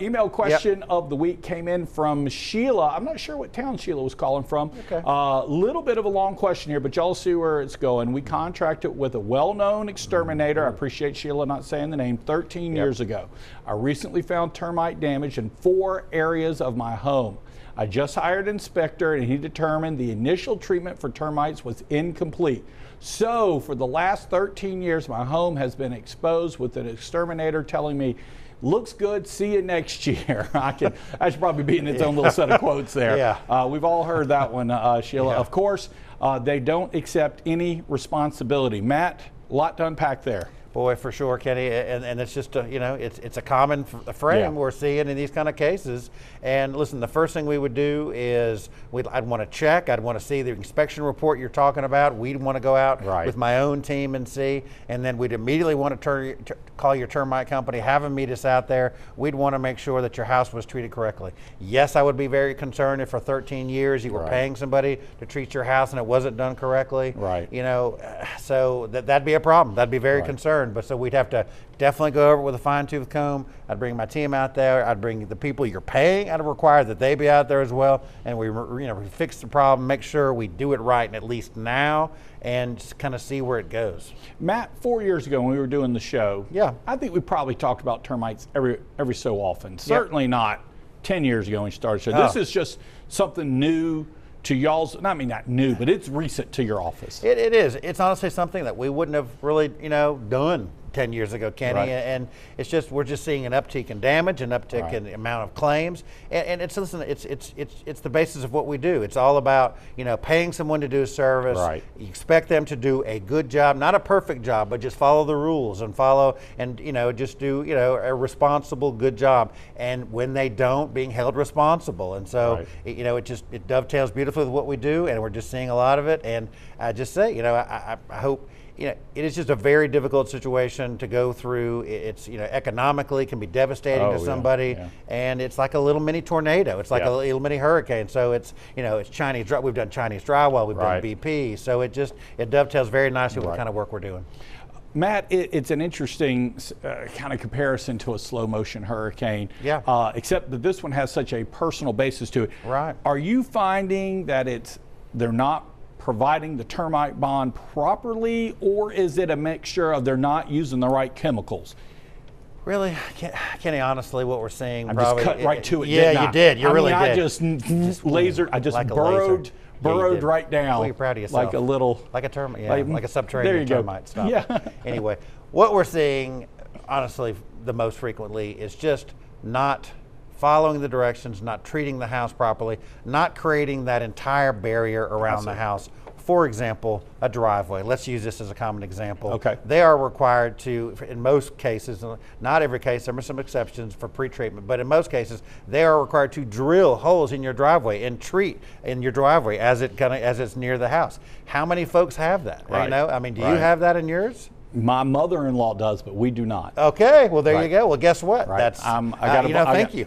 Email question of the week came in from Sheila. I'm not sure what town Sheila was calling from. Okay. Little bit of a long question here, but y'all see where it's going. We contracted with a well-known exterminator. I appreciate Sheila not saying the name. 13 years ago. I recently found termite damage in 4 areas of my home. I just hired an inspector and he determined the initial treatment for termites was incomplete. So for the last 13 years, my home has been exposed with an exterminator telling me, looks good, see you next year. I should probably be in its own little set of quotes there. Yeah. We've all heard that one, Sheila. Yeah. Of course, they don't accept any responsibility. Matt, a lot to unpack there. Boy, for sure, Kenny, and it's just it's a common frame we're seeing in these kind of cases. And listen, the first thing we would do is I'd want to check. I'd want to see the inspection report you're talking about. We'd want to go out with my own team and see, and then we'd immediately want to call your termite company, have them meet us out there. We'd want to make sure that your house was treated correctly. Yes, I would be very concerned if for 13 years you were paying somebody to treat your house and it wasn't done correctly. Right. You know, so that'd be a problem. That'd be very concerned. But so we'd have to definitely go over it with a fine-tooth comb. I'd bring my team out there. I'd bring the people you're paying. I'd require that they be out there as well. And we fix the problem, make sure we do it right, and at least now, and just kind of see where it goes. Matt, 4 years ago when we were doing the show, I think we probably talked about termites every so often. Certainly not 10 years ago when we started the show. This is just something new to y'all's, I mean not new, but it's recent to your office. It is. It's honestly something that we wouldn't have really, done 10 years ago, Kenny, and it's just we're just seeing an uptick in damage, an uptick in the amount of claims, and it's the basis of what we do. It's all about paying someone to do a service. You expect them to do a good job, not a perfect job, but just follow the rules and just do a responsible, good job. And when they don't, being held responsible. And so it dovetails beautifully with what we do, and we're just seeing a lot of it. And I just say I hope. It is just a very difficult situation to go through. It's economically can be devastating to somebody, and it's like a little mini tornado. It's like a little mini hurricane. So it's it's Chinese. We've done Chinese drywall. We've done BP. So it dovetails very nicely with the kind of work we're doing. Matt, it's an interesting kind of comparison to a slow motion hurricane. Except that this one has such a personal basis to it. Are you finding that they're not providing the termite bond properly, or is it a mixture of they're not using the right chemicals? Really, Kenny, honestly, what we're seeing just cut right to it. Yeah, you did. You really did. I just lasered. I just like burrowed right down. Well, you're proud of yourself. Like a little, like a termite, like a subterranean termite stuff. Yeah. Anyway, what we're seeing, honestly, the most frequently is just not following the directions, not treating the house properly, not creating that entire barrier around the house. For example, a driveway. Let's use this as a common example. They are required to, in most cases, not every case, there are some exceptions for pre-treatment, but in most cases, they are required to drill holes in your driveway and treat in your driveway as it's near the house. How many folks have that? I mean, do you have that in yours? My mother-in-law does, but we do not. Okay, well there you go. Well, guess what? That's thank you.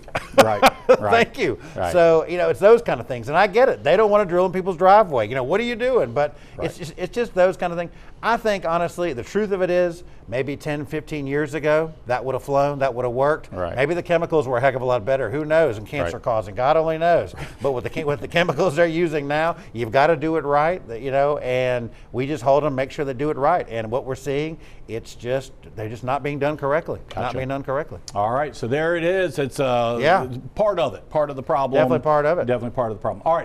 Thank you. So it's those kind of things, and I get it. They don't want to drill in people's driveway. What are you doing? But it's just those kind of things. I think honestly, the truth of it is, maybe 10, 15 years ago, that would have flown, that would have worked. Maybe the chemicals were a heck of a lot better. Who knows? And cancer causing, God only knows. But with the chemicals they're using now, you've got to do it right. And we just hold them, make sure they do it right. And what we're seeing, they're just not being done correctly. Not being done correctly. All right, so there it is. It's part of it, part of the problem. Definitely part of it. Definitely part of the problem. All right.